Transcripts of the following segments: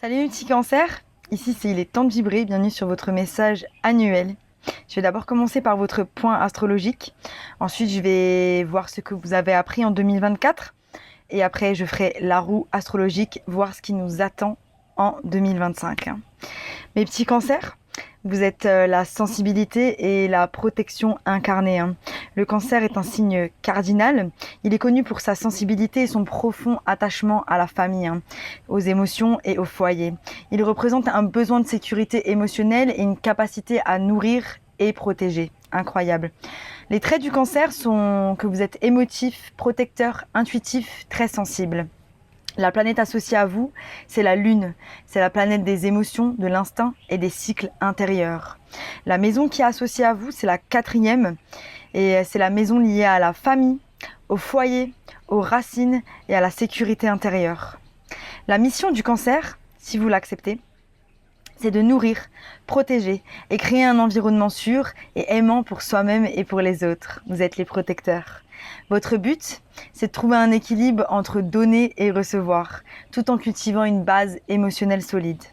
Salut les petits cancers, ici c'est Il est temps de vibrer, bienvenue sur votre message annuel. Je vais d'abord commencer par votre point astrologique, ensuite je vais voir ce que vous avez appris en 2024 et après je ferai la roue astrologique, voir ce qui nous attend en 2025. Mes petits cancers, vous êtes la sensibilité et la protection incarnée. Le cancer est un signe cardinal. Il est connu pour sa sensibilité et son profond attachement à la famille, aux émotions et au foyer. Il représente un besoin de sécurité émotionnelle et une capacité à nourrir et protéger. Incroyable. Les traits du cancer sont que vous êtes émotif, protecteur, intuitif, très sensible. La planète associée à vous, c'est la Lune. C'est la planète des émotions, de l'instinct et des cycles intérieurs. La maison qui est associée à vous, c'est la 4e. Et c'est la maison liée à la famille, au foyer, aux racines et à la sécurité intérieure. La mission du cancer, si vous l'acceptez, c'est de nourrir, protéger et créer un environnement sûr et aimant pour soi-même et pour les autres. Vous êtes les protecteurs. Votre but, c'est de trouver un équilibre entre donner et recevoir, tout en cultivant une base émotionnelle solide.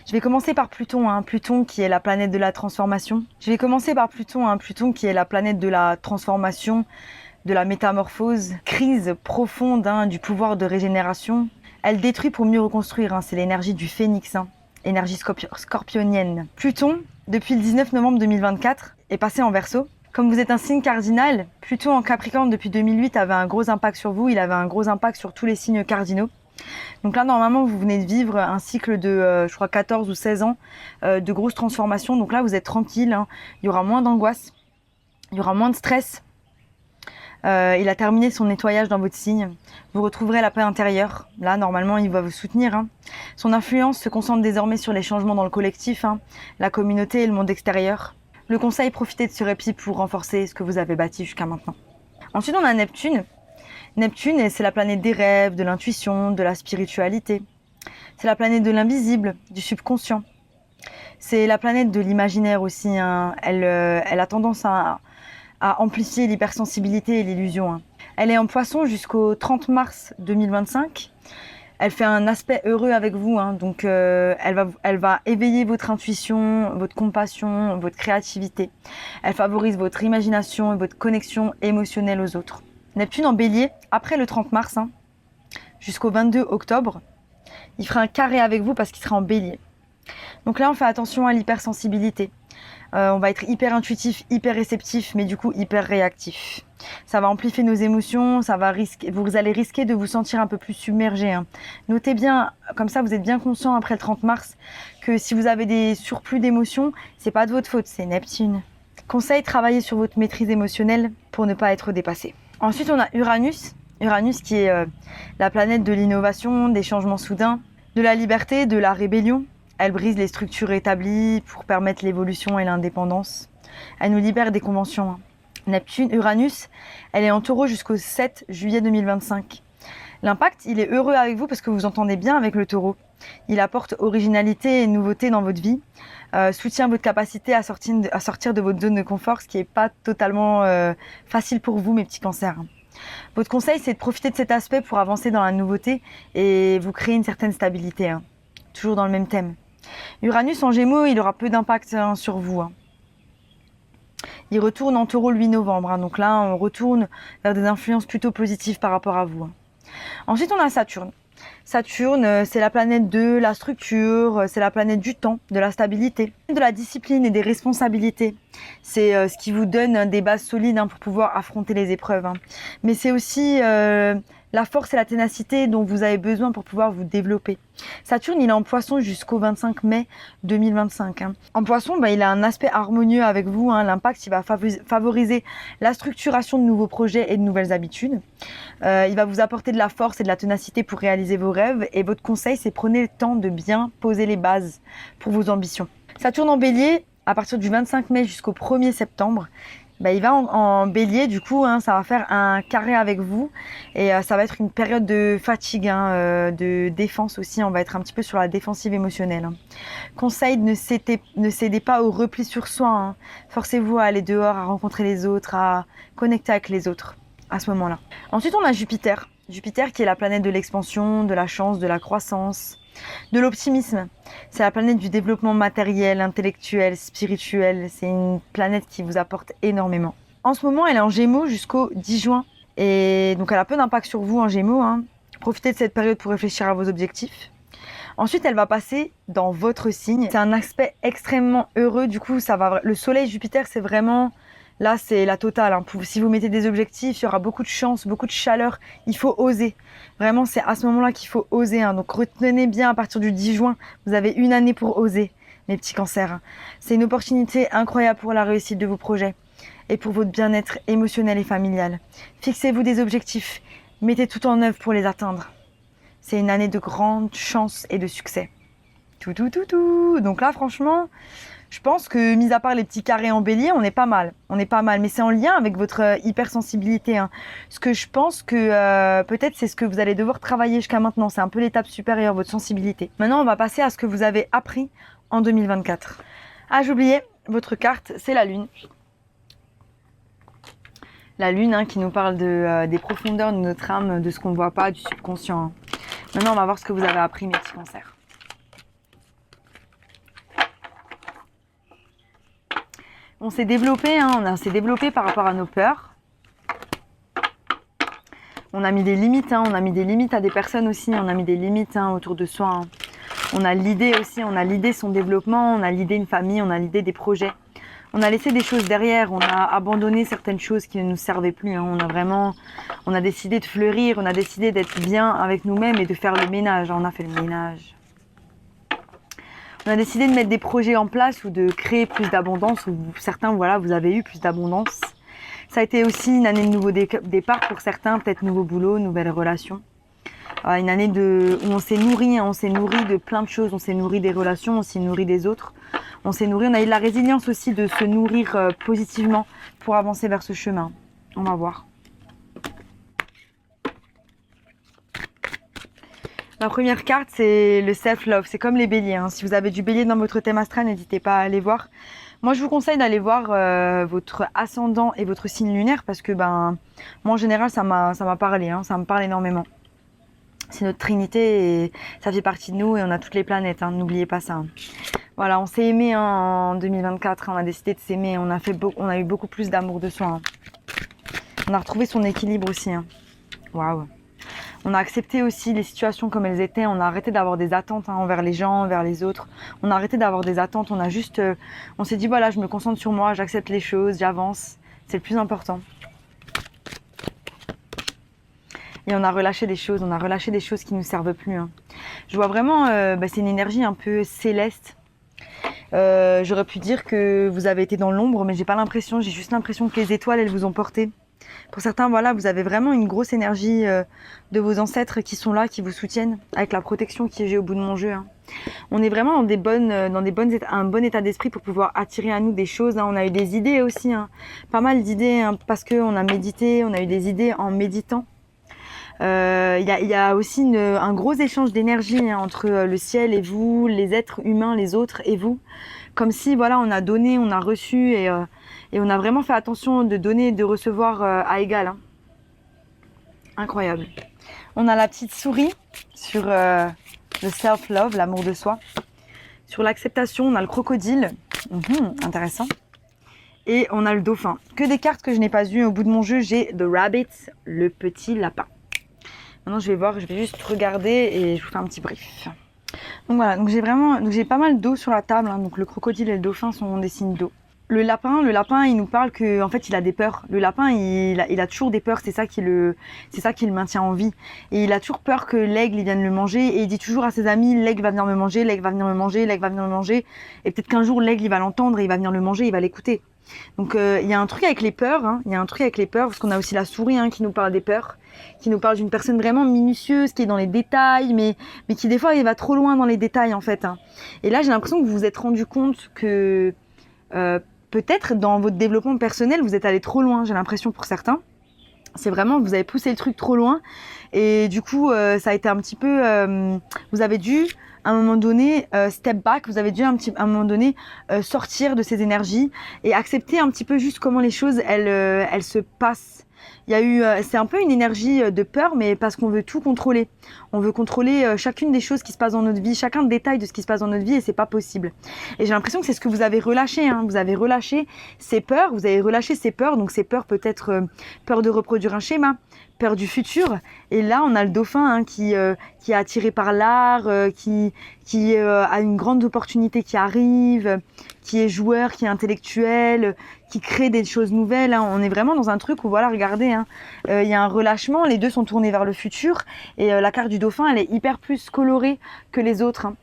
Je vais commencer par Pluton, Pluton qui est la planète de la transformation. Pluton qui est la planète de la transformation, de la métamorphose, crise profonde du pouvoir de régénération. Elle détruit pour mieux reconstruire, c'est l'énergie du phénix, énergie scorpionienne. Pluton, depuis le 19 novembre 2024, est passé en Verseau. Comme vous êtes un signe cardinal, Pluton en Capricorne depuis 2008 avait un gros impact sur vous, il avait un gros impact sur tous les signes cardinaux. Donc là, normalement, vous venez de vivre un cycle de, 14 ou 16 ans de grosses transformations. Donc là, vous êtes tranquille, il y aura moins d'angoisse, il y aura moins de stress. Il a terminé son nettoyage dans votre signe. Vous retrouverez la paix intérieure. Là, normalement, il va vous soutenir. Son influence se concentre désormais sur les changements dans le collectif, la communauté et le monde extérieur. Le conseil, profitez de ce répit pour renforcer ce que vous avez bâti jusqu'à maintenant. Ensuite, on a Neptune. Neptune, c'est la planète des rêves, de l'intuition, de la spiritualité. C'est la planète de l'invisible, du subconscient. C'est la planète de l'imaginaire aussi. Elle a tendance à amplifier l'hypersensibilité et l'illusion. Elle est en Poisson jusqu'au 30 mars 2025. Elle fait un aspect heureux avec vous, donc elle va éveiller votre intuition, votre compassion, votre créativité. Elle favorise votre imagination et votre connexion émotionnelle aux autres. Neptune en Bélier, après le 30 mars, jusqu'au 22 octobre, il fera un carré avec vous parce qu'il sera en Bélier. Donc là, on fait attention à l'hypersensibilité. On va être hyper intuitif, hyper réceptif, mais du coup hyper réactif. Ça va amplifier nos émotions, vous allez risquer de vous sentir un peu plus submergé. Notez bien, comme ça vous êtes bien conscient après le 30 mars, que si vous avez des surplus d'émotions, c'est pas de votre faute, c'est Neptune. Conseil, travaillez sur votre maîtrise émotionnelle pour ne pas être dépassé. Ensuite, on a Uranus. Uranus qui est la planète de l'innovation, des changements soudains, de la liberté, de la rébellion. Elle brise les structures établies pour permettre l'évolution et l'indépendance. Elle nous libère des conventions. Neptune, Uranus, elle est en Taureau jusqu'au 7 juillet 2025. L'impact, il est heureux avec vous parce que vous entendez bien avec le Taureau. Il apporte originalité et nouveauté dans votre vie, soutient votre capacité à sortir de votre zone de confort, ce qui n'est pas totalement facile pour vous, mes petits cancers. Votre conseil, c'est de profiter de cet aspect pour avancer dans la nouveauté et vous créer une certaine stabilité. Toujours dans le même thème. Uranus en Gémeaux, il aura peu d'impact sur vous. Il retourne en Taureau le 8 novembre. Donc là, on retourne vers des influences plutôt positives par rapport à vous. Ensuite, on a Saturne. Saturne, c'est la planète de la structure, c'est la planète du temps, de la stabilité, de la discipline et des responsabilités. C'est ce qui vous donne des bases solides pour pouvoir affronter les épreuves. Mais c'est aussi la force et la ténacité dont vous avez besoin pour pouvoir vous développer. Saturne, il est en Poisson jusqu'au 25 mai 2025. En Poisson, il a un aspect harmonieux avec vous. L'impact, il va favoriser la structuration de nouveaux projets et de nouvelles habitudes. Il va vous apporter de la force et de la ténacité pour réaliser vos rêves. Et votre conseil, c'est prenez le temps de bien poser les bases pour vos ambitions. Saturne en Bélier, à partir du 25 mai jusqu'au 1er septembre, il va en Bélier, du coup, ça va faire un carré avec vous et ça va être une période de fatigue, de défense aussi. On va être un petit peu sur la défensive émotionnelle. Conseil, ne cédez pas au repli sur soi. Forcez-vous à aller dehors, à rencontrer les autres, à connecter avec les autres à ce moment-là. Ensuite, on a Jupiter. Jupiter qui est la planète de l'expansion, de la chance, de la croissance. De l'optimisme. C'est la planète du développement matériel, intellectuel, spirituel. C'est une planète qui vous apporte énormément. En ce moment, elle est en Gémeaux jusqu'au 10 juin. Et donc, elle a peu d'impact sur vous en Gémeaux, hein. Profitez de cette période pour réfléchir à vos objectifs. Ensuite, elle va passer dans votre signe. C'est un aspect extrêmement heureux. Du coup, le soleil, Jupiter, c'est vraiment... Là, c'est la totale, hein. Si vous mettez des objectifs, il y aura beaucoup de chance, beaucoup de chaleur. Il faut oser. Vraiment, c'est à ce moment-là qu'il faut oser, hein. Donc, retenez bien à partir du 10 juin. Vous avez une année pour oser, mes petits cancers. C'est une opportunité incroyable pour la réussite de vos projets et pour votre bien-être émotionnel et familial. Fixez-vous des objectifs. Mettez tout en œuvre pour les atteindre. C'est une année de grande chance et de succès. Tout. Donc là, franchement, je pense que, mis à part les petits carrés en bélier, on est pas mal. Mais c'est en lien avec votre hypersensibilité, hein. Ce que je pense que peut-être c'est ce que vous allez devoir travailler jusqu'à maintenant. C'est un peu l'étape supérieure, votre sensibilité. Maintenant, on va passer à ce que vous avez appris en 2024. Ah, j'oubliais, votre carte, c'est la Lune. La Lune, hein, qui nous parle des profondeurs de notre âme, de ce qu'on ne voit pas, du subconscient, hein. Maintenant, on va voir ce que vous avez appris, mes petits cancers. On s'est développé, hein, on s'est développé par rapport à nos peurs. On a mis des limites, hein, on a mis des limites à des personnes aussi, on a mis des limites, hein, autour de soi, hein. On a l'idée aussi, on a l'idée son développement, on a l'idée une famille, on a l'idée des projets. On a laissé des choses derrière, on a abandonné certaines choses qui ne nous servaient plus, hein. On a décidé de fleurir, on a décidé d'être bien avec nous-mêmes et de faire le ménage. On a fait le ménage. On a décidé de mettre des projets en place ou de créer plus d'abondance, ou certains, voilà, vous avez eu plus d'abondance. Ça a été aussi une année de nouveau départ pour certains, peut-être nouveau boulot, nouvelles relations. Une année où on s'est nourri, hein, on s'est nourri de plein de choses, on s'est nourri des relations, on s'est nourri des autres. On s'est nourri, on a eu de la résilience aussi de se nourrir positivement pour avancer vers ce chemin. On va voir. La première carte, c'est le self-love. C'est comme les béliers, hein. Si vous avez du bélier dans votre thème astral, n'hésitez pas à aller voir. Moi, je vous conseille d'aller voir votre ascendant et votre signe lunaire parce que moi, en général, ça m'a parlé, hein. Ça me parle énormément. C'est notre trinité et ça fait partie de nous et on a toutes les planètes, hein. N'oubliez pas ça, hein. Voilà, on s'est aimé, hein, en 2024, on a décidé de s'aimer, on a eu beaucoup plus d'amour de soi, hein. On a retrouvé son équilibre aussi, hein. Waouh. On a accepté aussi les situations comme elles étaient, on a arrêté d'avoir des attentes, hein, envers les gens, envers les autres. On a arrêté d'avoir des attentes, on s'est dit voilà, je me concentre sur moi, j'accepte les choses, j'avance, c'est le plus important. Et on a relâché des choses, qui ne nous servent plus, hein. Je vois vraiment, c'est une énergie un peu céleste. J'aurais pu dire que vous avez été dans l'ombre, mais j'ai pas l'impression, j'ai juste l'impression que les étoiles, elles vous ont porté. Pour certains, voilà, vous avez vraiment une grosse énergie de vos ancêtres qui sont là, qui vous soutiennent, avec la protection que j'ai au bout de mon jeu, hein. On est vraiment dans un bon état d'esprit pour pouvoir attirer à nous des choses, hein. On a eu des idées aussi, hein. Pas mal d'idées, hein, parce qu'on a médité, on a eu des idées en méditant. Il y a aussi un gros échange d'énergie, hein, entre le ciel et vous, les êtres humains, les autres et vous. Comme si, voilà, on a donné, on a reçu et on a vraiment fait attention de donner et de recevoir à égal, hein. Incroyable. On a la petite souris sur le self-love, l'amour de soi. Sur l'acceptation, on a le crocodile. Intéressant. Et on a le dauphin. Que des cartes que je n'ai pas eues. Au bout de mon jeu, j'ai The Rabbit, le petit lapin. Maintenant, je vais juste regarder et je vous fais un petit brief. Donc voilà, j'ai pas mal d'eau sur la table, hein. Donc le crocodile et le dauphin sont des signes d'eau. Le lapin, il nous parle que en fait, il a des peurs. Le lapin, il a toujours des peurs, c'est ça qui le maintient en vie. Et il a toujours peur que l'aigle il vienne le manger et il dit toujours à ses amis l'aigle va venir me manger, l'aigle va venir me manger, l'aigle va venir me manger et peut-être qu'un jour l'aigle il va l'entendre et il va venir le manger, il va l'écouter. Donc il y a un truc avec les peurs, hein. Il y a un truc avec les peurs parce qu'on a aussi la souris, hein, qui nous parle des peurs, qui nous parle d'une personne vraiment minutieuse, qui est dans les détails, mais qui des fois il va trop loin dans les détails en fait, hein. Et là j'ai l'impression que vous vous êtes rendu compte que peut-être dans votre développement personnel vous êtes allé trop loin, j'ai l'impression pour certains. C'est vraiment, vous avez poussé le truc trop loin et du coup ça a été un petit peu, vous avez dû à un moment donné step back, vous avez dû à un moment donné sortir de ces énergies et accepter un petit peu juste comment les choses elles se passent. C'est un peu une énergie de peur, mais parce qu'on veut tout contrôler. On veut contrôler chacune des choses qui se passent dans notre vie, chacun détail de ce qui se passe dans notre vie, et c'est pas possible. Et j'ai l'impression que c'est ce que vous avez relâché, hein. Vous avez relâché ces peurs, vous avez relâché ces peurs. Donc ces peurs peut-être peur de reproduire un schéma, peur du futur. Et là, on a le dauphin hein, qui est attiré par l'art, qui a une grande opportunité qui arrive, qui est joueur, qui est intellectuel, qui crée des choses nouvelles. Hein. On est vraiment dans un truc où, voilà, regardez, hein, y a un relâchement, les deux sont tournés vers le futur. Et la carte du dauphin, elle est hyper plus colorée que les autres. Hein.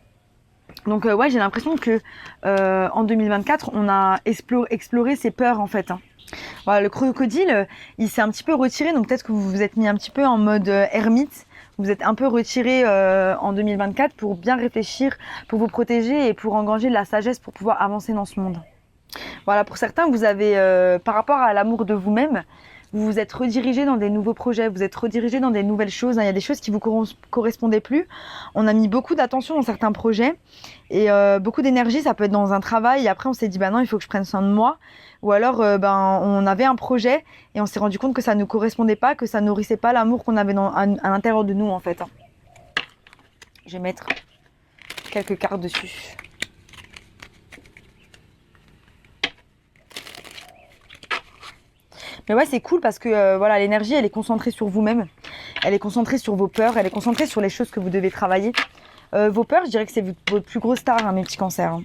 Donc ouais, j'ai l'impression que en 2024, on a exploré ses peurs en fait. Hein. Voilà, le crocodile, il s'est un petit peu retiré, donc peut-être que vous vous êtes mis un petit peu en mode ermite. Vous êtes un peu retiré en 2024 pour bien réfléchir, pour vous protéger et pour engranger de la sagesse pour pouvoir avancer dans ce monde. Voilà, pour certains, vous avez, par rapport à l'amour de vous-même, vous vous êtes redirigé dans des nouveaux projets, vous êtes redirigé dans des nouvelles choses. Il y a des choses qui vous correspondaient plus. On a mis beaucoup d'attention dans certains projets et beaucoup d'énergie. Ça peut être dans un travail. Et après, on s'est dit, bah non, il faut que je prenne soin de moi. Ou alors, on avait un projet et on s'est rendu compte que ça ne correspondait pas, que ça nourrissait pas l'amour qu'on avait à l'intérieur de nous, en fait. Je vais mettre quelques cartes dessus. Mais ouais, c'est cool parce que voilà, l'énergie, elle est concentrée sur vous-même. Elle est concentrée sur vos peurs. Elle est concentrée sur les choses que vous devez travailler. Vos peurs, je dirais que c'est votre plus grosse star, hein, mes petits cancers. Hein.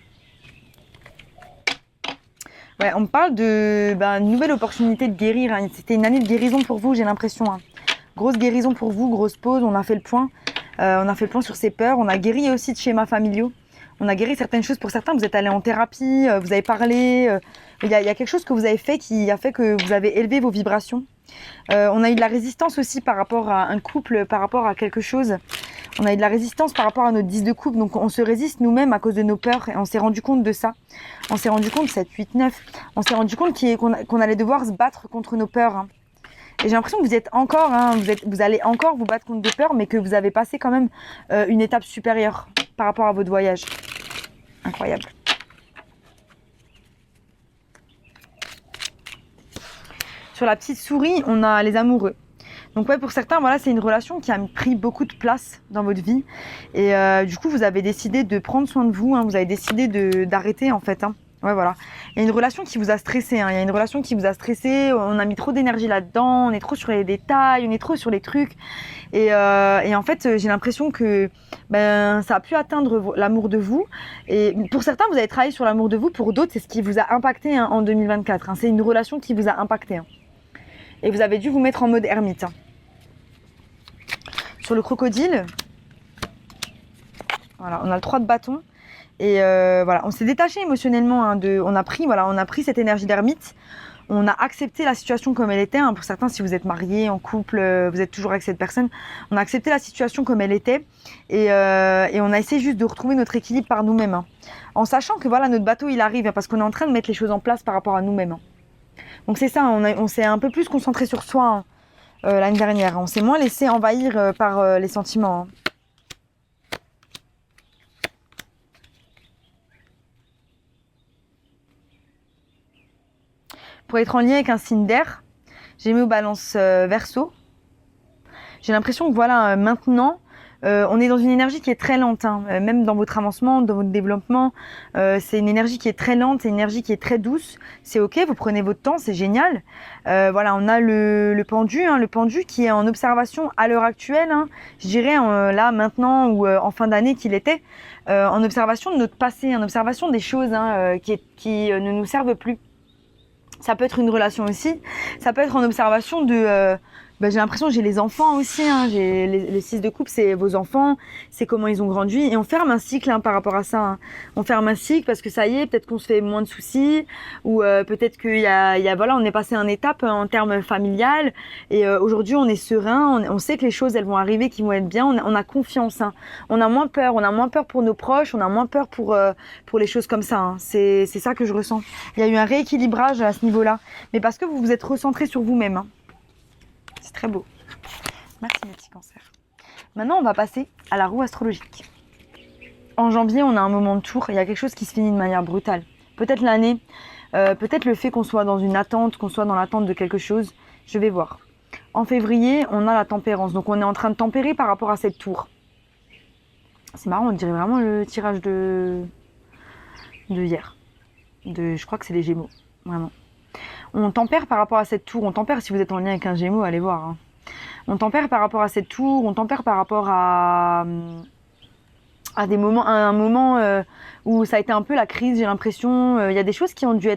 Ouais, on me parle de une nouvelle opportunité de guérir. Hein. C'était une année de guérison pour vous, j'ai l'impression. Hein. Grosse guérison pour vous, grosse pause. On a fait le point. On a fait le point sur ces peurs. On a guéri aussi de schémas familiaux. On a guéri certaines choses pour certains. Vous êtes allés en thérapie, vous avez parlé. Il y a quelque chose que vous avez fait qui a fait que vous avez élevé vos vibrations. On a eu de la résistance aussi par rapport à un couple, par rapport à quelque chose. On a eu de la résistance par rapport à notre 10 de couple. Donc on se résiste nous-mêmes à cause de nos peurs. Et on s'est rendu compte de ça. On s'est rendu compte, 7, 8, 9. On s'est rendu compte qu'on allait devoir se battre contre nos peurs. Hein. Et j'ai l'impression que vous êtes encore, hein, vous allez encore vous battre contre des peurs, mais que vous avez passé quand même une étape supérieure par rapport à votre voyage. Incroyable. Sur la petite souris, on a les amoureux. Donc ouais, pour certains, voilà, c'est une relation qui a pris beaucoup de place dans votre vie. Et du coup, vous avez décidé de prendre soin de vous. Hein, vous avez décidé d'arrêter en fait. Hein. Ouais, voilà. Il y a une relation qui vous a stressé. Hein, il y a une relation qui vous a stressé. On a mis trop d'énergie là-dedans. On est trop sur les détails. On est trop sur les trucs. Et en fait, j'ai l'impression que ça a pu atteindre l'amour de vous. Et pour certains, vous avez travaillé sur l'amour de vous. Pour d'autres, c'est ce qui vous a impacté hein, en 2024. Hein. C'est une relation qui vous a impacté. Hein. Et vous avez dû vous mettre en mode ermite. Hein. Sur le crocodile, voilà, on a le 3 de bâton. Et voilà, on s'est détaché émotionnellement. Hein, on a pris cette énergie d'ermite. On a accepté la situation comme elle était. Hein. Pour certains, si vous êtes mariés, en couple, vous êtes toujours avec cette personne. On a accepté la situation comme elle était. Et on a essayé juste de retrouver notre équilibre par nous-mêmes. Hein. En sachant que voilà, notre bateau, il arrive. Hein, parce qu'on est en train de mettre les choses en place par rapport à nous-mêmes. Hein. Donc c'est ça, on s'est un peu plus concentré sur soi hein, l'année dernière. On s'est moins laissé envahir par les sentiments. Hein. Pour être en lien avec un signe d'air, j'ai mis au balance Verseau. J'ai l'impression que voilà, maintenant, on est dans une énergie qui est très lente. Hein. Même dans votre avancement, dans votre développement, c'est une énergie qui est très lente, c'est une énergie qui est très douce. C'est ok, vous prenez votre temps, c'est génial. Voilà, on a le pendu, hein, le pendu qui est en observation à l'heure actuelle. Hein, je dirais là, maintenant ou en fin d'année qu'il était, en observation de notre passé, en observation des choses hein, qui ne nous servent plus. Ça peut être une relation aussi. Ça peut être en observation de... j'ai l'impression que j'ai les enfants aussi. Hein. J'ai les 6 de couple, c'est vos enfants. C'est comment ils ont grandi. Et on ferme un cycle hein, par rapport à ça. Hein. On ferme un cycle parce que ça y est, peut-être qu'on se fait moins de soucis. Ou peut-être qu'il y a, voilà, on est passé une étape en termes familial. Et aujourd'hui, on est serein. On sait que les choses, elles vont arriver, qui vont être bien. On a confiance. Hein. On a moins peur. On a moins peur pour nos proches. On a moins peur pour les choses comme ça. Hein. C'est ça que je ressens. Il y a eu un rééquilibrage à ce niveau-là. Mais parce que vous vous êtes recentré sur vous-même. Hein. C'est très beau. Merci mes petits cancers. Maintenant, on va passer à la roue astrologique. En janvier, on a un moment de tour. Il y a quelque chose qui se finit de manière brutale. Peut-être l'année, peut-être le fait qu'on soit dans une attente, qu'on soit dans l'attente de quelque chose. Je vais voir. En février, on a la tempérance. Donc on est en train de tempérer par rapport à cette tour. C'est marrant, on dirait vraiment le tirage de hier. Je crois que c'est les Gémeaux, vraiment. On tempère par rapport à cette tour. On tempère si vous êtes en lien avec un Gémeaux, allez voir. Hein. On tempère par rapport à cette tour. On tempère par rapport à des moments, à un moment où ça a été un peu la crise, j'ai l'impression. Il y a des choses qui ont dû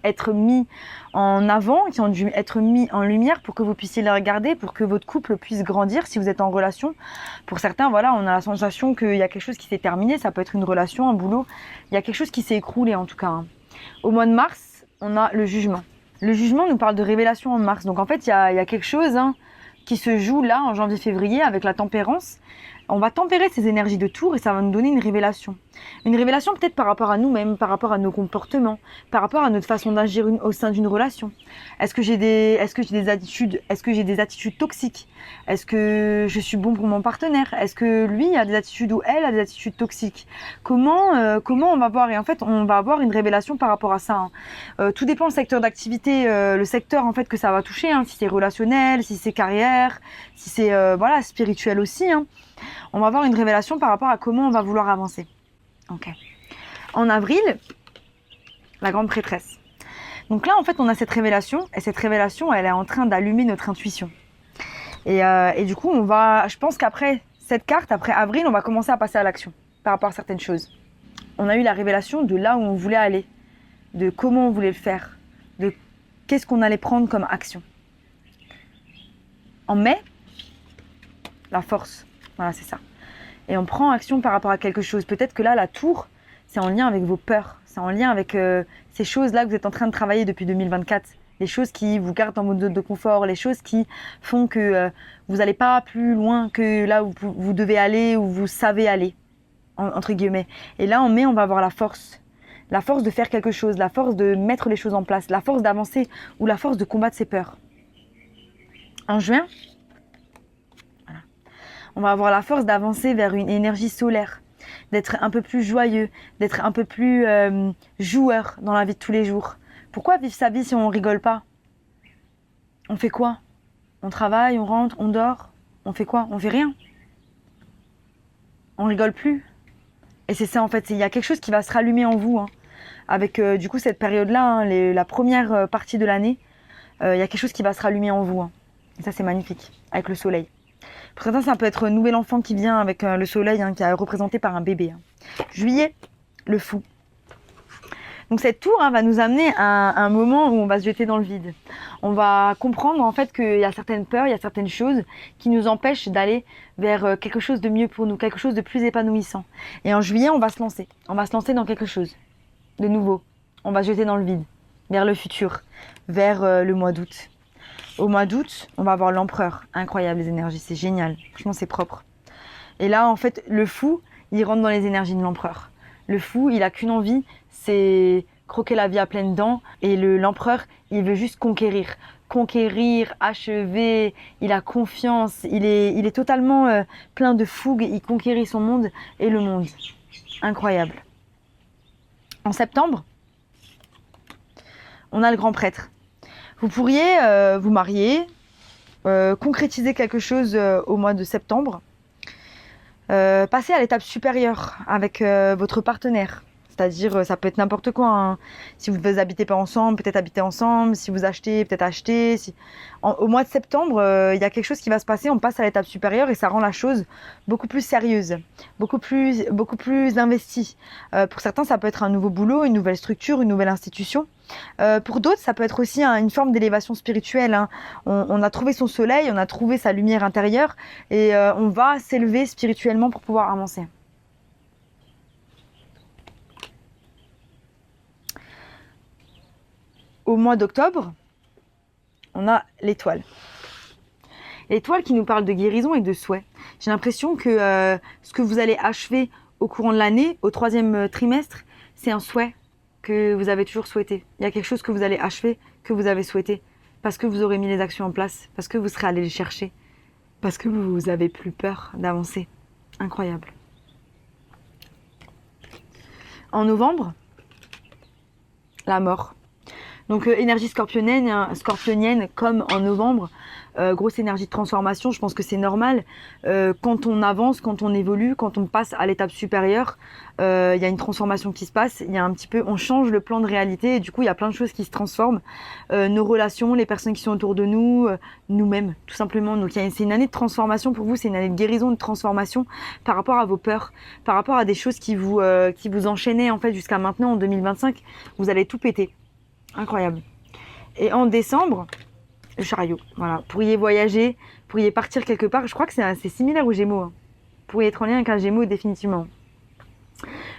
être mis en avant, qui ont dû être mis en lumière pour que vous puissiez les regarder, pour que votre couple puisse grandir si vous êtes en relation. Pour certains, voilà, on a la sensation qu'il y a quelque chose qui s'est terminé. Ça peut être une relation, un boulot. Il y a quelque chose qui s'est écroulé en tout cas. Hein. Au mois de mars, on a le jugement. Le jugement nous parle de révélation en mars. Donc en fait, il y a quelque chose qui se joue là en janvier-février avec la tempérance. On va tempérer ces énergies de tour et ça va nous donner une révélation. Une révélation peut-être par rapport à nous-mêmes, par rapport à nos comportements, par rapport à notre façon d'agir au sein d'une relation. Est-ce que j'ai des attitudes toxiques? Est-ce que je suis bon pour mon partenaire? Est-ce que lui a des attitudes ou elle a des attitudes toxiques? Comment on va voir? Et en fait, on va avoir une révélation par rapport à ça. Hein. Tout dépend du secteur d'activité, le secteur en fait que ça va toucher. Hein, si c'est relationnel, si c'est carrière, si c'est spirituel aussi. Hein. On va avoir une révélation par rapport à comment on va vouloir avancer. Ok. En avril, la grande prêtresse. Donc là, en fait, on a cette révélation, et cette révélation, elle est en train d'allumer notre intuition. Et du coup, je pense qu'après cette carte, après avril, on va commencer à passer à l'action par rapport à certaines choses. On a eu la révélation de là où on voulait aller, de comment on voulait le faire, de qu'est-ce qu'on allait prendre comme action. En mai, la force. Voilà, c'est ça. Et on prend action par rapport à quelque chose. Peut-être que là, la tour, c'est en lien avec vos peurs. C'est en lien avec ces choses-là que vous êtes en train de travailler depuis 2024. Les choses qui vous gardent dans votre zone de confort. Les choses qui font que vous n'allez pas plus loin que là où vous devez aller, où vous savez aller, entre guillemets. Et là, en mai, on va avoir la force. La force de faire quelque chose. La force de mettre les choses en place. La force d'avancer ou la force de combattre ses peurs. En juin, on va avoir la force d'avancer vers une énergie solaire, d'être un peu plus joyeux, d'être un peu plus joueur dans la vie de tous les jours. Pourquoi vivre sa vie si on rigole pas? On fait quoi? On travaille, on rentre, on dort? On fait quoi? On fait rien. On rigole plus. Et c'est ça en fait, il y a quelque chose qui va se rallumer en vous. Hein. Avec du coup cette période-là, hein, la première partie de l'année, il y a quelque chose qui va se rallumer en vous. Hein. Et ça c'est magnifique, avec le soleil. Pour certains, ça peut être un nouvel enfant qui vient avec le soleil, hein, qui est représenté par un bébé. Hein. Juillet, le fou. Donc cette tour va nous amener à un moment où on va se jeter dans le vide. On va comprendre en fait qu'il y a certaines peurs, il y a certaines choses qui nous empêchent d'aller vers quelque chose de mieux pour nous, quelque chose de plus épanouissant. Et en juillet, on va se lancer. On va se lancer dans quelque chose de nouveau. On va se jeter dans le vide, vers le futur, vers le mois d'août. Au mois d'août, on va avoir l'empereur. Incroyable les énergies, c'est génial. Franchement, c'est propre. Et là, en fait, le fou, il rentre dans les énergies de l'empereur. Le fou, il a qu'une envie, c'est croquer la vie à pleines dents. Et l'empereur, il veut juste conquérir. Conquérir, achever, il a confiance, il est totalement plein de fougue, il conquérit son monde et le monde. Incroyable. En septembre, on a le grand prêtre. Vous pourriez vous marier, concrétiser quelque chose au mois de septembre, passer à l'étape supérieure avec votre partenaire. C'est-à-dire, ça peut être n'importe quoi. Hein. Si vous habitez pas ensemble, peut-être habiter ensemble. Si vous achetez, peut-être acheter. Au mois de septembre, il y a quelque chose qui va se passer. On passe à l'étape supérieure et ça rend la chose beaucoup plus sérieuse, beaucoup plus investie. Pour certains, ça peut être un nouveau boulot, une nouvelle structure, une nouvelle institution. Pour d'autres, ça peut être aussi une forme d'élévation spirituelle. Hein. On a trouvé son soleil, on a trouvé sa lumière intérieure et on va s'élever spirituellement pour pouvoir avancer. Au mois d'octobre, on a l'étoile. L'étoile qui nous parle de guérison et de souhait. J'ai l'impression que ce que vous allez achever au courant de l'année, au 3e trimestre, c'est un souhait que vous avez toujours souhaité. Il y a quelque chose que vous allez achever, que vous avez souhaité, parce que vous aurez mis les actions en place, parce que vous serez allé les chercher, parce que vous avez plus peur d'avancer. Incroyable. En novembre, la mort. Donc énergie scorpionienne, hein, scorpionienne comme en novembre, grosse énergie de transformation, je pense que c'est normal. Quand on avance, quand on évolue, quand on passe à l'étape supérieure, il y a une transformation qui se passe, il y a un petit peu, on change le plan de réalité et du coup il y a plein de choses qui se transforment. Nos relations, les personnes qui sont autour de nous, nous-mêmes, tout simplement. Donc c'est une année de transformation pour vous, c'est une année de guérison, de transformation par rapport à vos peurs, par rapport à des choses qui vous enchaînaient en fait jusqu'à maintenant en 2025. Vous allez tout péter. Incroyable. Et en décembre, le chariot. Voilà. Pourriez voyager, pourriez partir quelque part. Je crois que c'est similaire aux Gémeaux. Hein. Pourriez être en lien avec un Gémeaux définitivement.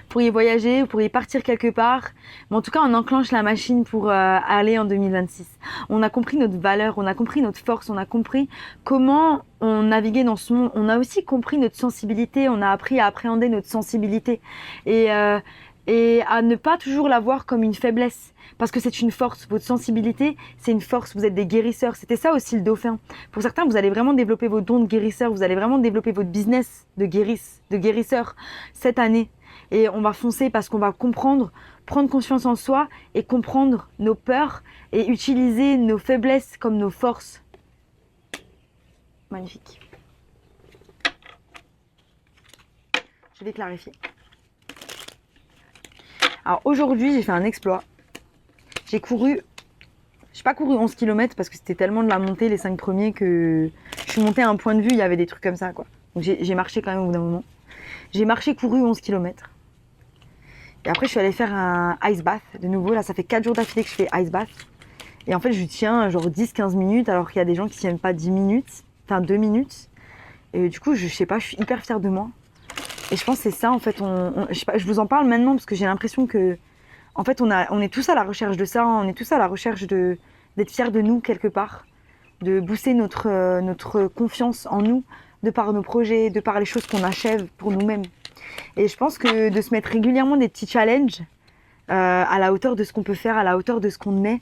Pourriez voyager, vous pourriez partir quelque part. Mais en tout cas, on enclenche la machine pour aller en 2026. On a compris notre valeur, on a compris notre force, on a compris comment on naviguait dans ce monde. On a aussi compris notre sensibilité, on a appris à appréhender notre sensibilité. Et à ne pas toujours la voir comme une faiblesse. Parce que c'est une force. Votre sensibilité, c'est une force. Vous êtes des guérisseurs. C'était ça aussi le dauphin. Pour certains, vous allez vraiment développer vos dons de guérisseurs. Vous allez vraiment développer votre business de guérisseur cette année. Et on va foncer parce qu'on va comprendre, prendre confiance en soi et comprendre nos peurs et utiliser nos faiblesses comme nos forces. Magnifique. Je vais clarifier. Alors aujourd'hui, j'ai fait un exploit. J'ai pas couru 11 km parce que c'était tellement de la montée les 5 premiers que je suis montée à un point de vue, il y avait des trucs comme ça quoi. Donc j'ai marché quand même au bout d'un moment. J'ai couru 11 km. Et après je suis allée faire un ice bath de nouveau. Là ça fait 4 jours d'affilée que je fais ice bath. Et en fait je tiens genre 10-15 minutes alors qu'il y a des gens qui tiennent pas 10 minutes, enfin 2 minutes. Et du coup je sais pas, je suis hyper fière de moi. Et je pense que c'est ça en fait, je sais pas, je vous en parle maintenant parce que j'ai l'impression que en fait, on est tous à la recherche de ça, on est tous à la recherche d'être fiers de nous quelque part, de booster notre confiance en nous, de par nos projets, de par les choses qu'on achève pour nous-mêmes. Et je pense que de se mettre régulièrement des petits challenges à la hauteur de ce qu'on peut faire, à la hauteur de ce qu'on est,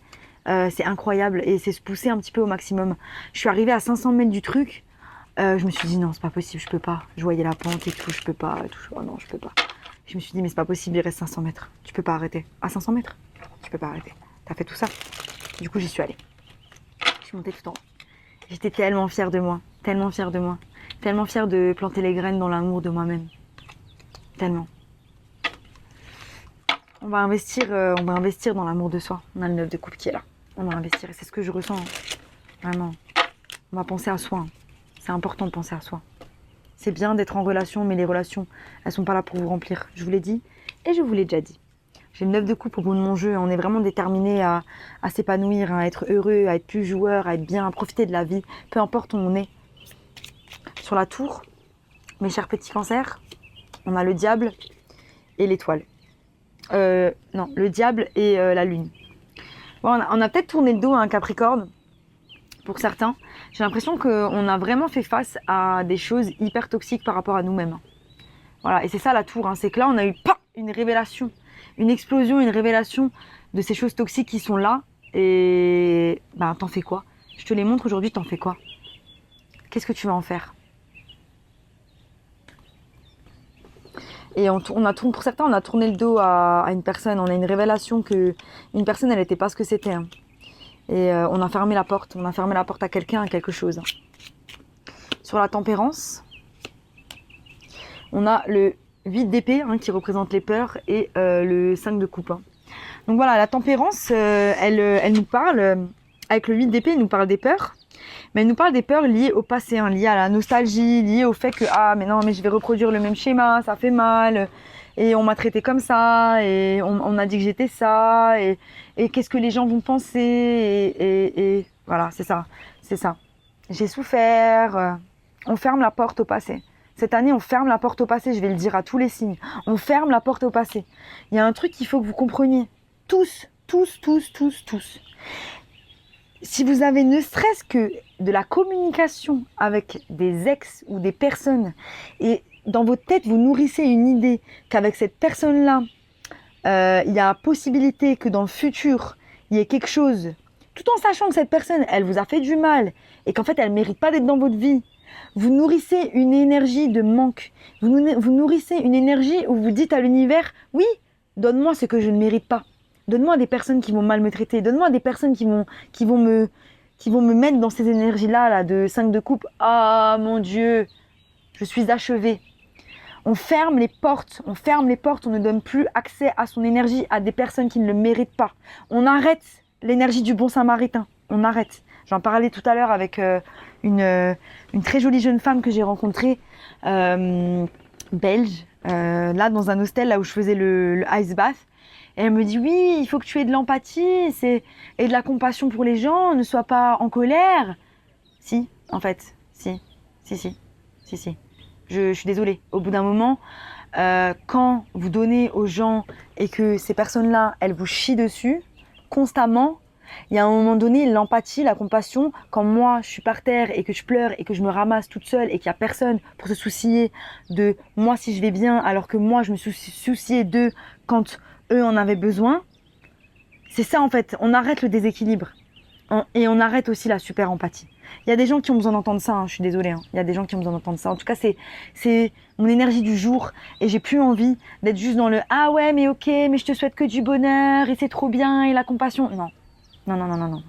c'est incroyable et c'est se pousser un petit peu au maximum. Je suis arrivée à 500 mètres du truc, je me suis dit non, c'est pas possible, je peux pas. Je voyais la pente et tout, je peux pas. Et tout. Oh non, je peux pas. Je me suis dit, mais c'est pas possible, il reste 500 mètres. Tu peux pas arrêter. À 500 mètres, tu peux pas arrêter. T'as fait tout ça. Du coup, j'y suis allée. Je suis montée tout en haut. J'étais tellement fière de moi. Tellement fière de moi. Tellement fière de planter les graines dans l'amour de moi-même. Tellement. On va investir dans l'amour de soi. On a le 9 de coupe qui est là. On va investir. Et c'est ce que je ressens. Vraiment. On va penser à soi. C'est important de penser à soi. C'est bien d'être en relation, mais les relations, elles sont pas là pour vous remplir. Je vous l'ai dit et je vous l'ai déjà dit. J'ai le 9 de coupe au bout de mon jeu. On est vraiment déterminé à s'épanouir, à être heureux, à être plus joueur, à être bien, à profiter de la vie, peu importe où on est. Sur la tour, mes chers petits cancers, on a le diable et l'étoile. Non, le diable et la lune. Bon, on a peut-être tourné le dos à un Capricorne. Pour certains, j'ai l'impression qu'on a vraiment fait face à des choses hyper toxiques par rapport à nous-mêmes. Voilà, et c'est ça la tour, hein, c'est que là on a eu une révélation, une explosion, une révélation de ces choses toxiques qui sont là, et ben t'en fais quoi? Je te les montre aujourd'hui, t'en fais quoi? Qu'est-ce que tu vas en faire? Et pour certains, on a tourné le dos à une personne, on a une révélation que une personne, elle n'était pas ce que c'était. Hein. Et on a fermé la porte à quelqu'un, à quelque chose. Sur la tempérance, on a le 8 d'épée hein, qui représente les peurs et le 5 de coupe. Hein. Donc voilà, la tempérance, elle nous parle, avec le 8 d'épée, elle nous parle des peurs, mais elle nous parle des peurs liées au passé, hein, liées à la nostalgie, liées au fait que mais non, mais je vais reproduire le même schéma, ça fait mal. Et on m'a traité comme ça, et on m'a dit que j'étais ça, et qu'est-ce que les gens vont penser, et voilà, c'est ça. J'ai souffert, on ferme la porte au passé. Cette année, on ferme la porte au passé, je vais le dire à tous les signes. On ferme la porte au passé. Il y a un truc qu'il faut que vous compreniez. Tous. Si vous avez ne serait-ce que de la communication avec des ex ou des personnes, et dans votre tête, vous nourrissez une idée qu'avec cette personne-là, il y a possibilité que dans le futur, il y ait quelque chose, tout en sachant que cette personne, elle vous a fait du mal et qu'en fait, elle ne mérite pas d'être dans votre vie. Vous nourrissez une énergie de manque. Vous nourrissez une énergie où vous dites à l'univers, oui, donne-moi ce que je ne mérite pas. Donne-moi des personnes qui vont mal me traiter. Donne-moi des personnes qui vont me mettre dans ces énergies-là, là, de 5 de coupe. Ah, mon Dieu, je suis achevée. On ferme les portes, on ne donne plus accès à son énergie à des personnes qui ne le méritent pas. On arrête l'énergie du bon samaritain, on arrête. J'en parlais tout à l'heure avec une très jolie jeune femme que j'ai rencontrée, belge, là dans un hostel là où je faisais le ice bath. Et elle me dit oui, il faut que tu aies de l'empathie et de la compassion pour les gens, ne sois pas en colère. Si, en fait, si. Je suis désolée. Au bout d'un moment, quand vous donnez aux gens et que ces personnes-là, elles vous chient dessus constamment, il y a un moment donné, l'empathie, la compassion, quand moi je suis par terre et que je pleure et que je me ramasse toute seule et qu'il n'y a personne pour se soucier de moi si je vais bien alors que moi je me souciais d'eux quand eux en avaient besoin, c'est ça en fait, on arrête le déséquilibre et on arrête aussi la super empathie. Il y a des gens qui ont besoin d'entendre ça, hein, je suis désolée, hein. Il y a des gens qui ont besoin d'entendre ça. En tout cas, c'est mon énergie du jour et j'ai plus envie d'être juste dans le « Ah ouais, mais ok, mais je te souhaite que du bonheur et c'est trop bien et la compassion. » Non.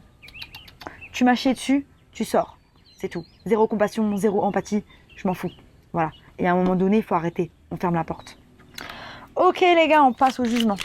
Tu m'as chié dessus, tu sors. C'est tout. Zéro compassion, zéro empathie, je m'en fous. Voilà. Et à un moment donné, il faut arrêter. On ferme la porte. Ok les gars, on passe au jugement.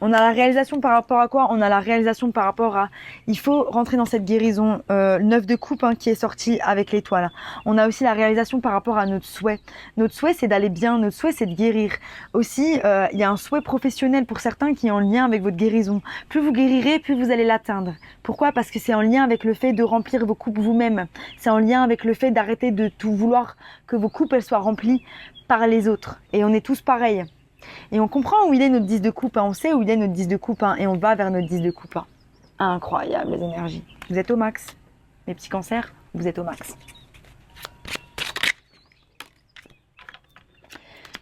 On a la réalisation par rapport à quoi? On a la réalisation par rapport à... Il faut rentrer dans cette guérison 9 de coupe qui est sortie avec l'étoile. On a aussi la réalisation par rapport à notre souhait. Notre souhait, c'est d'aller bien. Notre souhait, c'est de guérir. Aussi, il y a un souhait professionnel pour certains qui est en lien avec votre guérison. Plus vous guérirez, plus vous allez l'atteindre. Pourquoi? Parce que c'est en lien avec le fait de remplir vos coupes vous-même. C'est en lien avec le fait d'arrêter de tout vouloir que vos coupes elles soient remplies par les autres. Et on est tous pareils. Et on comprend où il est notre 10 de coupe, hein. On sait où il est notre 10 de coupe, hein. Et on va vers notre 10 de coupe. Hein. Incroyable les énergies. Vous êtes au max. Les petits cancers, vous êtes au max.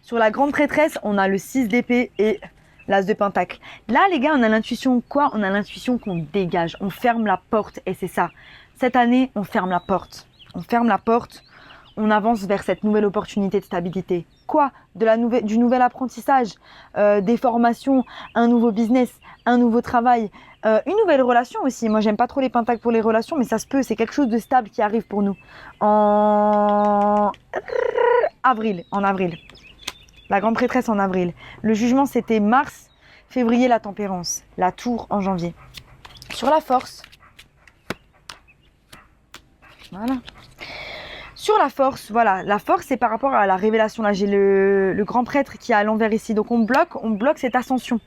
Sur la grande prêtresse, on a le 6 d'épée et l'as de pentacle. Là les gars, on a l'intuition quoi? On a l'intuition qu'on dégage, on ferme la porte et c'est ça. Cette année, on ferme la porte. On ferme la porte. On avance vers cette nouvelle opportunité de stabilité. Quoi? Du nouvel apprentissage, des formations, un nouveau business, un nouveau travail, une nouvelle relation aussi. Moi, j'aime pas trop les pentacles pour les relations, mais ça se peut. C'est quelque chose de stable qui arrive pour nous. En avril. La grande prêtresse en avril. Le jugement, c'était mars, février, la tempérance. La tour en janvier. Sur la force. Voilà. Sur la force, voilà, la force c'est par rapport à la révélation. Là j'ai le grand prêtre qui est à l'envers ici, donc on bloque cette ascension.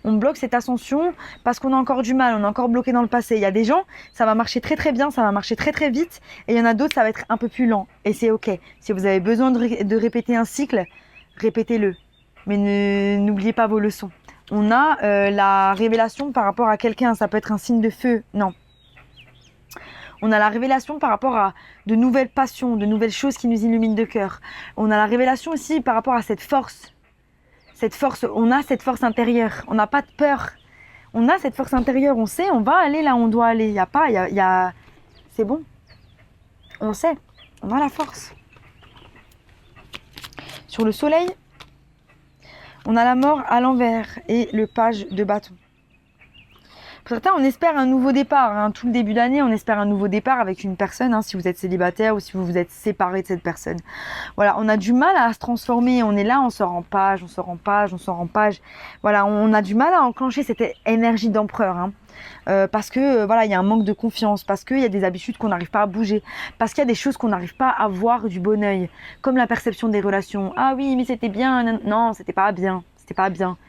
On bloque cette ascension parce qu'on a encore du mal, on est encore bloqué dans le passé. Il y a des gens, ça va marcher très très bien, ça va marcher très très vite, et il y en a d'autres, ça va être un peu plus lent, et c'est ok. Si vous avez besoin de répéter un cycle, répétez-le, mais n'oubliez pas vos leçons. On a la révélation par rapport à quelqu'un, ça peut être un signe de feu, non. On a la révélation par rapport à de nouvelles passions, de nouvelles choses qui nous illuminent de cœur. On a la révélation aussi par rapport à cette force. Cette force, on a cette force intérieure. On n'a pas de peur. On a cette force intérieure. On sait, on va aller là où on doit aller. C'est bon. On sait. On a la force. Sur le soleil, on a la mort à l'envers et le page de bâton. Pour certains, on espère un nouveau départ. Hein. Tout le début d'année, on espère un nouveau départ avec une personne, hein, si vous êtes célibataire ou si vous vous êtes séparé de cette personne. Voilà, on a du mal à se transformer. On est là, on sort en page. Voilà, on a du mal à enclencher cette énergie d'empereur. Hein. Parce que voilà, il y a un manque de confiance, parce qu'il y a des habitudes qu'on n'arrive pas à bouger, parce qu'il y a des choses qu'on n'arrive pas à voir du bon œil, comme la perception des relations. Ah oui, mais c'était bien. Non, c'était pas bien.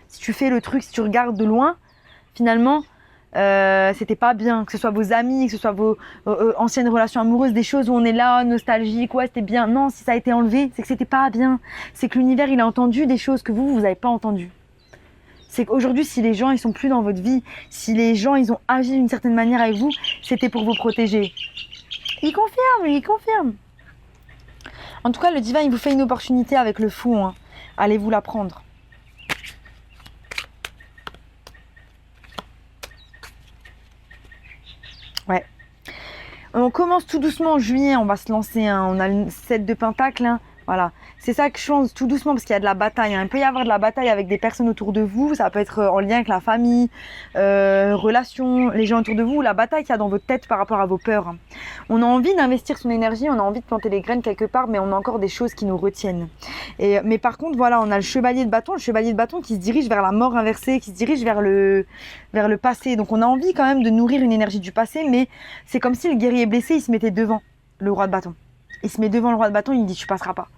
Si tu fais le truc, si tu regardes de loin, finalement... c'était pas bien, que ce soit vos amis, que ce soit vos anciennes relations amoureuses, des choses où on est là, nostalgique, ouais c'était bien. Non, si ça a été enlevé, c'est que c'était pas bien. C'est que l'univers il a entendu des choses que vous avez pas entendues. C'est qu'aujourd'hui, si les gens ils sont plus dans votre vie, si les gens ils ont agi d'une certaine manière avec vous, c'était pour vous protéger. Il confirme. En tout cas, le divin il vous fait une opportunité avec le fou. Hein. Allez vous la prendre. Ouais. On commence tout doucement en juillet, on va se lancer. Hein. On a le 7 de pentacle. Hein. Voilà. c'est ça que je pense tout doucement parce qu'il y a de la bataille. Hein. Il peut y avoir de la bataille avec des personnes autour de vous. Ça peut être en lien avec la famille, relations, les gens autour de vous. La bataille qu'il y a dans votre tête par rapport à vos peurs. Hein. On a envie d'investir son énergie, on a envie de planter des graines quelque part, mais on a encore des choses qui nous retiennent. Mais par contre, voilà, on a le chevalier de bâton qui se dirige vers la mort inversée, qui se dirige vers le passé. Donc on a envie quand même de nourrir une énergie du passé, mais c'est comme si le guerrier blessé, il se mettait devant le roi de bâton. Il se met devant le roi de bâton, il dit tu passeras pas.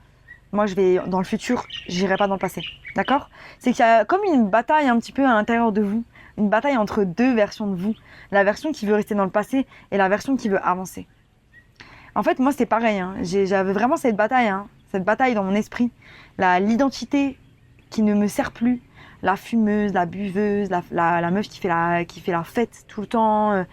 Moi je vais dans le futur, j'irai pas dans le passé. D'accord? C'est qu'il y a comme une bataille un petit peu à l'intérieur de vous, une bataille entre deux versions de vous, la version qui veut rester dans le passé et la version qui veut avancer. En fait, moi c'est pareil, hein. J'avais vraiment cette bataille dans mon esprit, l'identité qui ne me sert plus, la fumeuse, la buveuse, la meuf qui fait la fête tout le temps,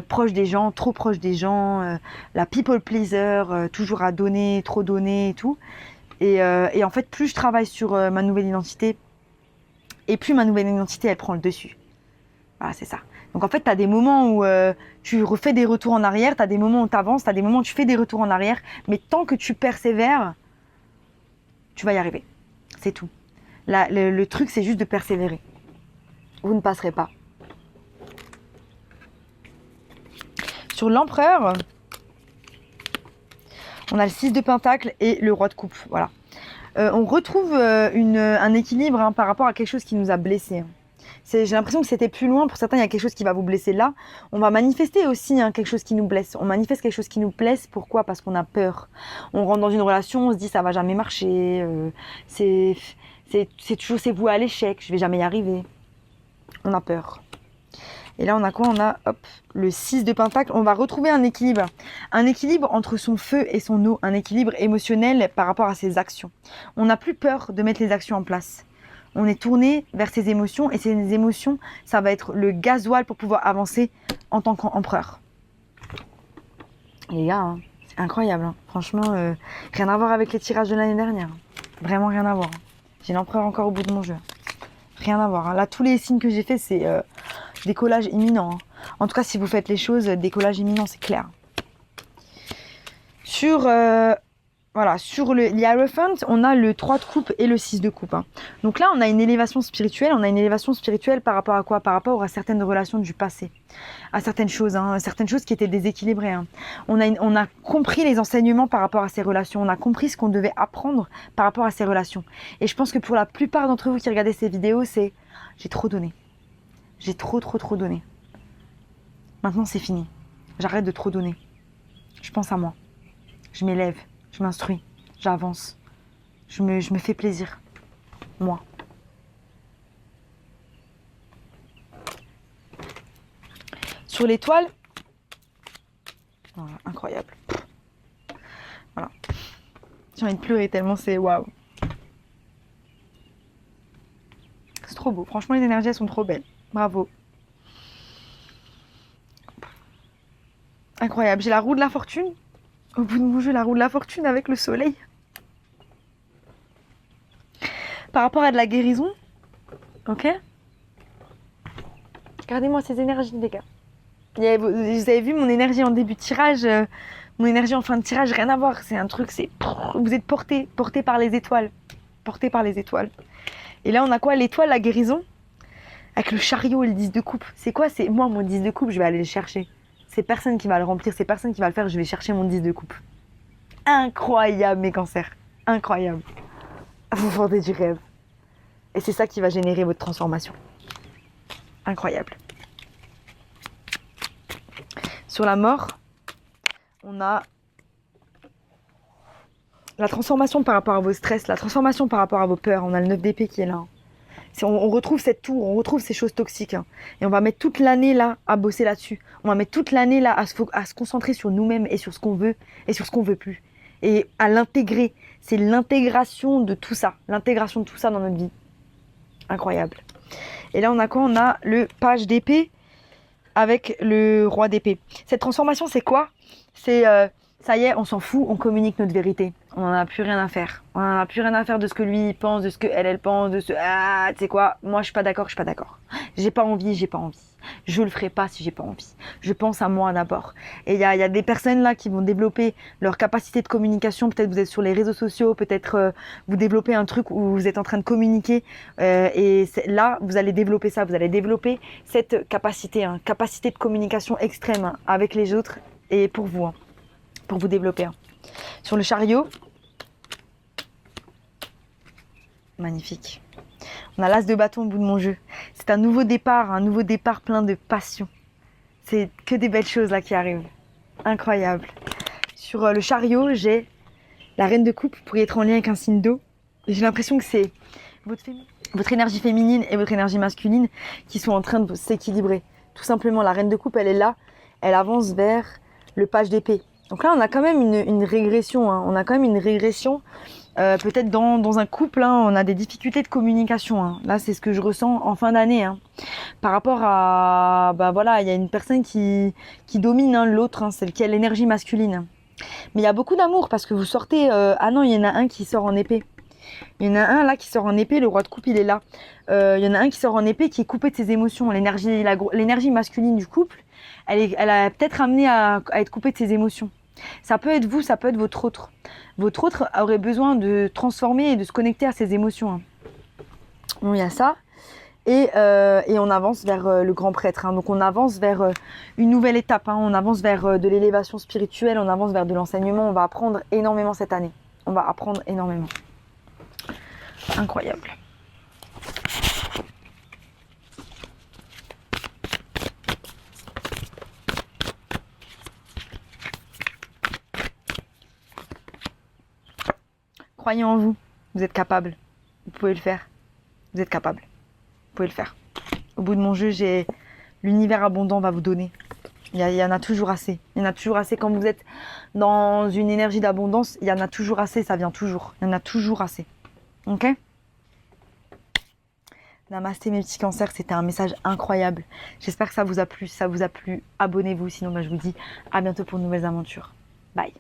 proche des gens, trop proche des gens, la people pleaser, toujours à donner, trop donner et tout. Et en fait, plus je travaille sur ma nouvelle identité, et plus ma nouvelle identité, elle prend le dessus. Voilà, c'est ça. Donc en fait, tu as des moments où tu refais des retours en arrière, tu as des moments où tu avances, tu as des moments où tu fais des retours en arrière, mais tant que tu persévères, tu vas y arriver. C'est tout. Le truc, c'est juste de persévérer. Vous ne passerez pas. Sur l'empereur, on a le 6 de Pentacle et le roi de coupe. Voilà. On retrouve un équilibre hein, par rapport à quelque chose qui nous a blessés. J'ai l'impression que c'était plus loin. Pour certains, il y a quelque chose qui va vous blesser là. On va manifester aussi hein, quelque chose qui nous blesse. On manifeste quelque chose qui nous blesse. Pourquoi? Parce qu'on a peur. On rentre dans une relation, on se dit ça va jamais marcher. C'est voué à l'échec. Je vais jamais y arriver. On a peur. Et là, on a quoi? On a le 6 de Pentacle. On va retrouver un équilibre. Un équilibre entre son feu et son eau. Un équilibre émotionnel par rapport à ses actions. On n'a plus peur de mettre les actions en place. On est tourné vers ses émotions. Et ces émotions, ça va être le gasoil pour pouvoir avancer en tant qu'empereur. Les gars, hein, c'est incroyable. Hein. Franchement, rien à voir avec les tirages de l'année dernière. Vraiment rien à voir. J'ai l'empereur encore au bout de mon jeu. Rien à voir. Hein. Là, tous les signes que j'ai fait, c'est... décollage imminent. Hein. En tout cas, si vous faites les choses, décollage imminent, c'est clair. Sur le Hierophant, on a le 3 de coupe et le 6 de coupe. Hein. Donc là, on a une élévation spirituelle. On a une élévation spirituelle par rapport à quoi? Par rapport à certaines relations du passé. À certaines choses qui étaient déséquilibrées. Hein. On a compris les enseignements par rapport à ces relations. On a compris ce qu'on devait apprendre par rapport à ces relations. Et je pense que pour la plupart d'entre vous qui regardez ces vidéos, c'est « j'ai trop donné ». J'ai trop donné. Maintenant, c'est fini. J'arrête de trop donner. Je pense à moi. Je m'élève. Je m'instruis. J'avance. Je me fais plaisir. Moi. Sur l'étoile. Voilà, incroyable. Voilà. J'ai envie de pleurer tellement c'est waouh. C'est trop beau. Franchement, les énergies, elles sont trop belles. Bravo. Incroyable. J'ai la roue de la fortune. Au bout de mon jeu, la roue de la fortune avec le soleil. Par rapport à de la guérison. Ok? Regardez-moi ces énergies, les gars. Vous avez vu mon énergie en début de tirage, mon énergie en fin de tirage, rien à voir. C'est un truc, vous êtes porté par les étoiles. Porté par les étoiles. Et là, on a quoi? L'étoile, la guérison. Avec le chariot et le 10 de coupe. C'est quoi? C'est moi, mon 10 de coupe, je vais aller le chercher. C'est personne qui va le remplir, c'est personne qui va le faire, je vais chercher mon 10 de coupe. Incroyable, mes cancers. Incroyable. Vous vendez du rêve. Et c'est ça qui va générer votre transformation. Incroyable. Sur la mort, on a la transformation par rapport à vos stress, la transformation par rapport à vos peurs. On a le 9 d'épée qui est là. On retrouve cette tour, on retrouve ces choses toxiques. Hein. Et on va mettre toute l'année là à bosser là-dessus. On va mettre toute l'année là à se concentrer sur nous-mêmes et sur ce qu'on veut et sur ce qu'on veut plus. Et à l'intégrer. C'est l'intégration de tout ça. L'intégration de tout ça dans notre vie. Incroyable. Et là, on a quoi? On a le page d'épée avec le roi d'épée. Cette transformation, c'est quoi? C'est... ça y est, on s'en fout, on communique notre vérité. On n'en a plus rien à faire. On n'en a plus rien à faire de ce que lui pense, de ce que elle pense, de ce... Ah, tu sais quoi? Moi, je suis pas d'accord, je suis pas d'accord. J'ai pas envie, j'ai pas envie. Je le ferai pas si j'ai pas envie. Je pense à moi d'abord. Et il y a des personnes là qui vont développer leur capacité de communication. Peut-être vous êtes sur les réseaux sociaux, peut-être vous développez un truc où vous êtes en train de communiquer. Là, vous allez développer ça. Vous allez développer cette capacité, hein, capacité de communication extrême hein, avec les autres et pour vous, hein, pour vous développer. Hein. Sur le chariot, magnifique. On a l'as de bâton au bout de mon jeu. C'est un nouveau départ plein de passion. C'est que des belles choses là qui arrivent. Incroyable. Sur le chariot, j'ai la reine de coupe. Vous pourriez être en lien avec un signe d'eau. J'ai l'impression que c'est votre énergie féminine et votre énergie masculine qui sont en train de s'équilibrer. Tout simplement, la reine de coupe, elle est là. Elle avance vers le page d'épée. Donc là, on a quand même une régression. Hein. On a quand même une régression. Peut-être dans un couple, hein, on a des difficultés de communication. Hein. Là, c'est ce que je ressens en fin d'année. Hein. Par rapport à, bah voilà, il y a une personne qui domine hein, l'autre, hein, celle qui a l'énergie masculine. Mais il y a beaucoup d'amour parce que vous sortez. Ah non, il y en a un qui sort en épée. Il y en a un là qui sort en épée. Le roi de coupe, il est là. Il y en a un qui sort en épée qui est coupé de ses émotions. L'énergie masculine du couple, elle a peut-être amené à être coupée de ses émotions. Ça peut être vous, ça peut être votre autre. Votre autre aurait besoin de transformer et de se connecter à ses émotions. Hein. Bon, il y a ça. Et on avance vers le grand prêtre. Hein. Donc on avance vers une nouvelle étape. Hein. On avance vers de l'élévation spirituelle. On avance vers de l'enseignement. On va apprendre énormément cette année. On va apprendre énormément. Incroyable. Croyez en vous, vous êtes capable, vous pouvez le faire, vous êtes capable, vous pouvez le faire. Au bout de mon jeu, j'ai l'univers abondant va vous donner. Il y en a toujours assez. Il y en a toujours assez quand vous êtes dans une énergie d'abondance. Il y en a toujours assez, ça vient toujours. Il y en a toujours assez. Ok ? Namasté mes petits cancers, c'était un message incroyable. J'espère que ça vous a plu. Si ça vous a plu, abonnez-vous. Sinon, je vous dis à bientôt pour de nouvelles aventures. Bye.